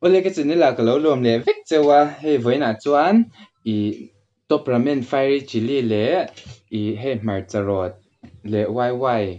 Ole cái chuyện này là cái lâu lồm lệ vích châu à hay với nà chuan ý top ramen fiery chili lệ ý hay mar charot lệ YY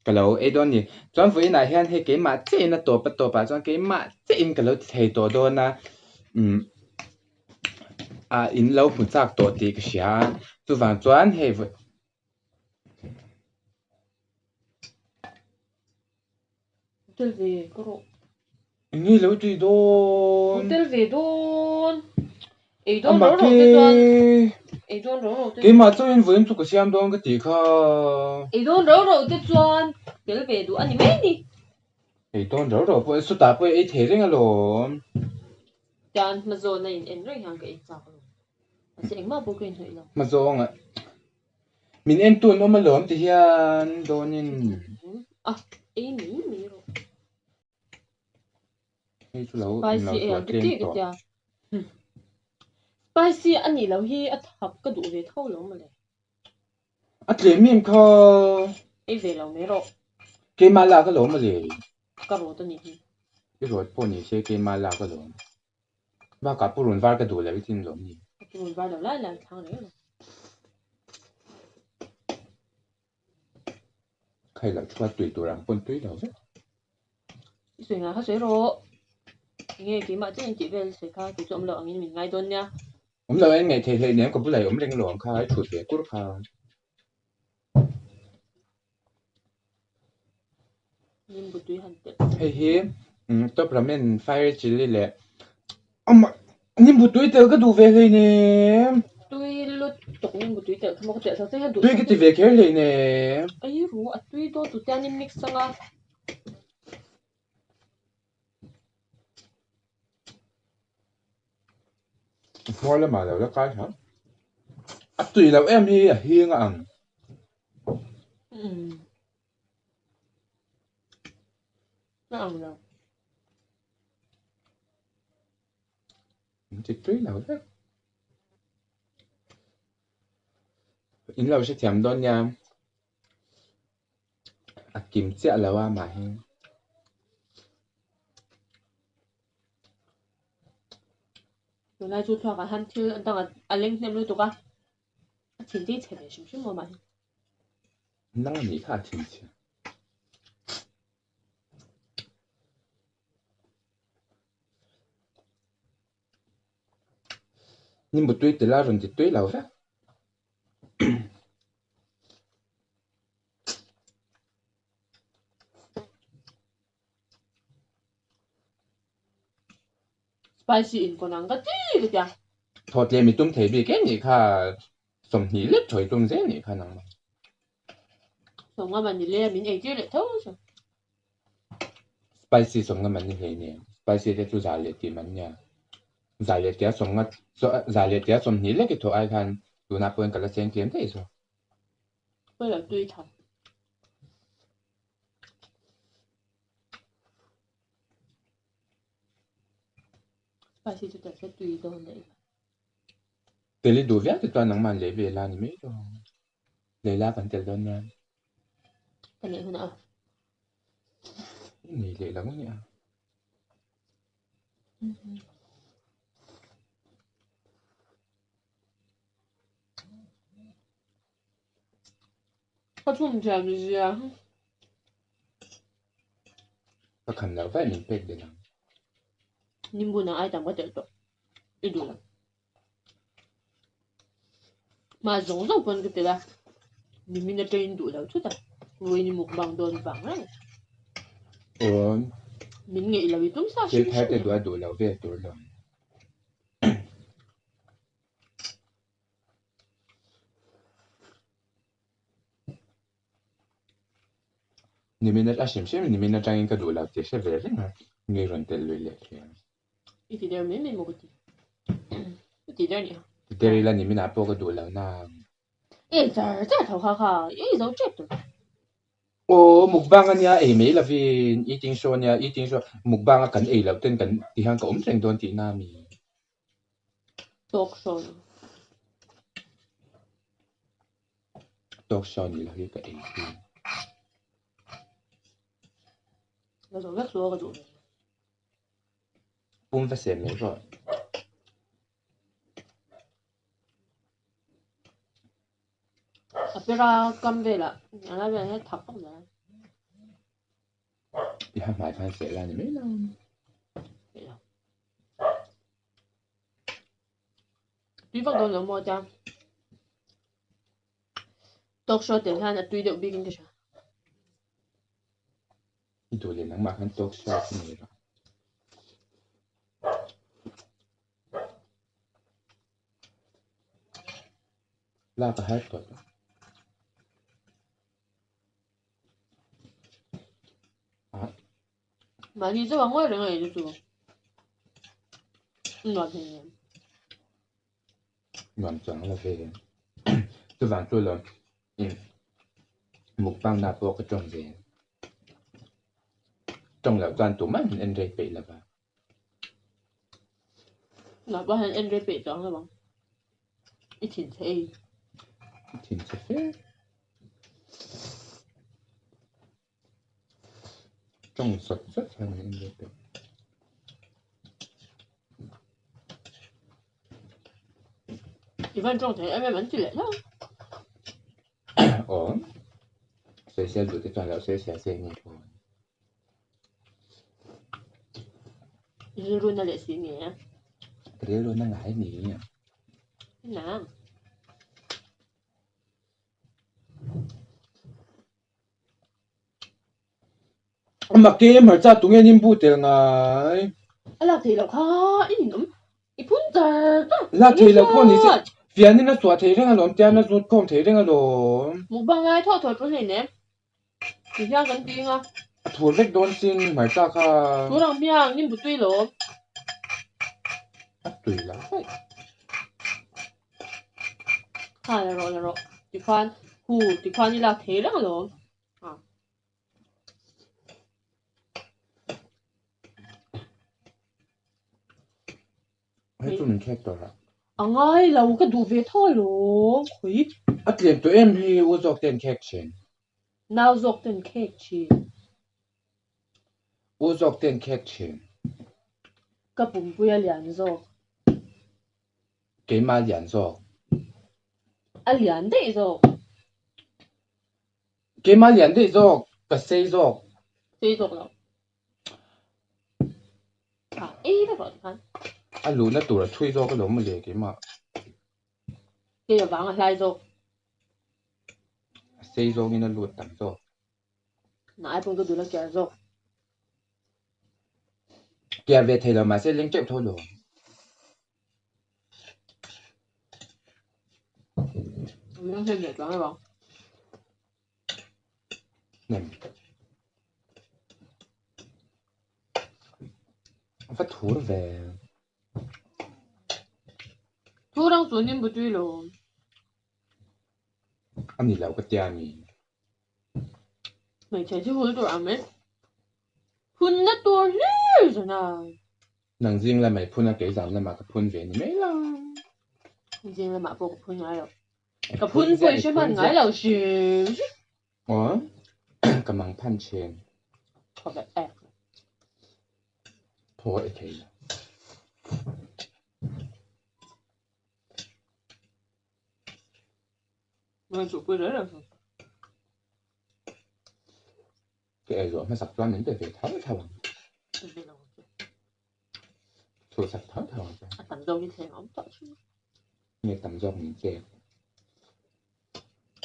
cái lâu ấy đó nè chuan với nà hian hay cái mà chế na tổ pa chuan cái mà chế cái lâu thầy tổ đó na in lâu một chắc tổ thì cái xia tu vàng chuan hay với hotel về có độ nghe lâu tùy đôn hotel về đôn ấy à đôn mà rổ rổ tới toàn cái ấy đôn rổ rổ tới cái mà cho em với em chụp cái xem đó cái gì kha ấy đôn rổ rổ tới toàn hotel về đôn anh mấy đi ấy đôn rồi rồi phải sút đạp ấy thế đấy luôn toàn mà rồi này em rồi hàng cái sao luôn sẽ mà bố quên thôi đâu mà rồi ạ mình em tuần nó mà lớn thì hiền đôn nhìn à ấy mì rồi hay chú lâu spicy chùa ấy cái trên gì cái tỏ gì spicy anh ấy lâu hi at hấp cái đủ về thâu lắm mà này à thế mình kha ấy về lâu mấy rồi cái mà là cái lỗ mà gì cái rồi tôi nhỉ cái rồi bọn nhỉ sẽ cái mà là cái lỗ và cả bùn vải cái đồ là cái tin lỗ nhỉ tôi vào đầu lại là thằng đấy hay là chua tùy đồ rằng bún tùy đâu vậy rồi là hết rồi nghe cái mà trên chị về sẽ khai cái chỗ lợn như mình ngay tuần nha ông lời anh ngày thế thế nếu có bữa này ông lên lỗ kha chuột về cút kha nhưng bữa tuy hẳn tệ hay hi top ramen fire chili lệ ông mà nhưng bữa tùy tới cái đồ về hay nè tuy lúc tục nhưng bữa tuy tệ không có tệ sao sẽ hết đủ tùy cái gì về cái này nè ấy rú à tuy đó tụi ta nên mix sang à mua là mà đâu cái hả à tùy đâu em hi à hiên à nó ăn đâu chỉ tùy đâu thế in lâu sẽ thèm đó nha à kim chia là wa mà hi原来就错个han chứ anh tao anh lên xem lưu tục à chính đi chế về xíu mà mày năng là nghĩ khá chính xác nhưng mà tùy từ là rồi thì tùy lâu thế spicy in còn ăn cái gì vậy thôi thì mình tung thấy bị cái gì khá sống nhị lết trời tung dễ nhỉ khả năng xong rồi mình lên mình ấy chứ lại thôi spicy sống cái mình như thế nè spicy thì chú giải liệt thì mình nha giải liệt thì sống cái giải liệt thì sống nhị lết cái thôi ai khăn tụi nó quên cả là xem kiếm thế rồi bây giờ tùy thật spicy cho sẽ tùy đâu này từ lúc đầu việc thì toàn năng mà lấy về là như mấy rồi lấy là vẫn tiền đơn nha cái này hơn nào nghỉ lệ lắm nhỉ có chung chả gì à và khẩn nào vậy mình biết được nhưng bữa nào ai tạm có thể được ít đủ lắm mà giống giống con cái là mình đã trên đủ đâu chút à rồi như một bằng đòn vàng đấy ủa mình nghĩ là vì chúng sao cái xíu thái xíu cái đồ là về đồ là你们那是不是你们那张一个đồ là thì sẽ về đấy mà nghe rồi tiền lười lệ ít thì đều mình một cái gì đó nhỉ thì là 你们拿包个đồ là na ê giờ giờ thầu khá khá ê giờ chết rồi mukbang anya mấy là vì eating show nha eating show mukbang kan là tên kan thì hàng có thành don thì na mi talk show ni là cái là rồi rất rồi rồi Bún phải xem mấy rồi. 아빠가 깜배라. 안 하면 해 다 뻑네. Thì hai mày phải sẽ là mấy đâu. Tuy vọng đâu mà chăng. Tóc số tiền hàng là tuy được bị kinh tế. Thì tụi liền nắng mặc hắn tốt sao cái này rồi. La cả hết rồi. Mà đi cho bằng ngoài rồi này chứ. Nói thế. Ngon chẳng là về. Tôi vàng tôi là một bang nạp bộ cái trồng về. Trồng là toàn tụi mình anh rây bị là bà. Nói bao hành anh rê bể chọn là bằng. Ít thịt thế. Thì sẽ phết. Trồng sật rất là anh rây bị. Chỉ phần trong thế em vẫn chỉ lệ thôi. Ồ. Sẽ được cái toàn là sẽ nghe thôi. Rồi là lệ xí nghe. Cái đấy luôn nó ngại nhỉ. Nào. Mà kia mà ra tụi nghe nhìn bút tiền ngài. Là thì là khó. Ý nhìn 이 분자 là thì là con này phía nên nó xóa thế rằng là lộn tiền nó rút không thế rằng là lộn. một bằng ai thôi thôi có thể nè. Thì ra gần tiếng à. Thua vết đón xin mà ra cả. Thua rằng miang nhưng bút tuy lộn. Tùy lắm vậy. là rồi. Thì khoan như là thế đó lộn. Hết tụi mình check rồi ạ. Ai là cái đồ về thôi lộn. Khủy. Tiền tụi em thì vô dọc tiền check trên. Nào dọc tên cake chi. Vô dọc tiền check trên. Cái bụng bùi liền dọc. Cái mà liền dọc. Liền đấy dọc. Cái mà liền đấy dọc. Cái xây dọc. Xây dọc đâu. Ý đó gọi là Lũ nó tụi là thui dọc cái lỗ mà lề cái mà. cái là vắng là lai dọc. Xây dọc như nó lụt tầm dọc. Nãy bụng tôi là kia dọc. Kìa về thầy là mà sẽ lên chậm thôi rồi. Mình thêm để cho không? Nè. Phát thú nó về. Thu đang xuống nhưng bút tuy lộn. Anh nhìn lão cái tia mình. Mày chạy chứ hối tôi ăn mấy. Phun nó to lê rồi nào. Nàng riêng là mày phun là cái giảm là mà cái phun về thì mấy là. Riêng là mạ bộ của phun ngay rồi. Cái phun quay cho bạn ngay là xìu. Ủa? Cái măng pan trên. Có cái ẹp. Thôi thì. Mình chụp quay đấy rồi. Cái ấy rồi mà sắp toán đến về tháo thao. Thôi sắp tháo thao. Tầm đâu như thế nó không tội chứ. Nghe tầm dòng mình kẹp.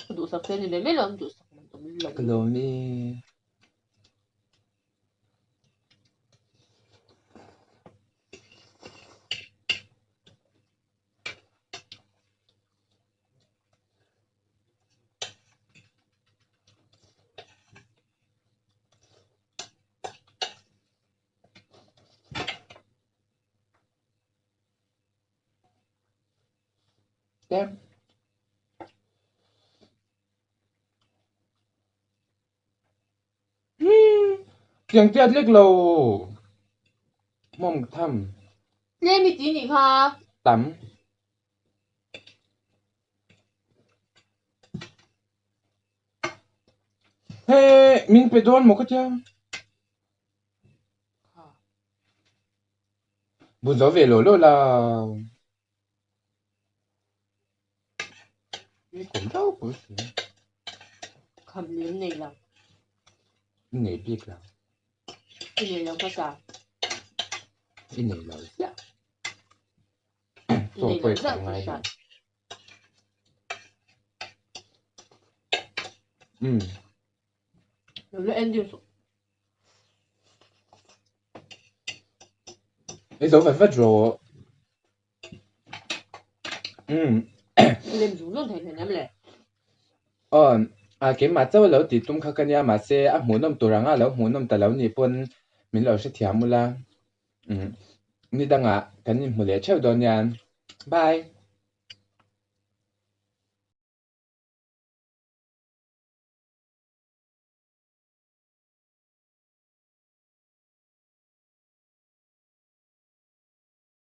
Đủ sạc tên thì đến mấy lần đủ sạc mình tụi mình lồng. Cái lô đi. Đem. Tiếng tiết liếc lầu. Mong thăm. Lên bị tí nhỉ ha. Tắm. Hey, mình phải đón một cái chăng? bún gió về lỗ là cái cũng đâu bún cầm liếm này là này biết là cái này là cái sao cái này là dạ này tôi là phải rất không ai là 여기 엔디였어. cái dấu phải vất rồi 이름 중전 되냐면 cái mà cháu lâu thì tung khắc nhà mà xe muốn nằm tổ răng lâu muốn nằm ta lâu nhỉ pun mình lâu sẽ thiam mula ni đang cái ni mule chèo đón nha bye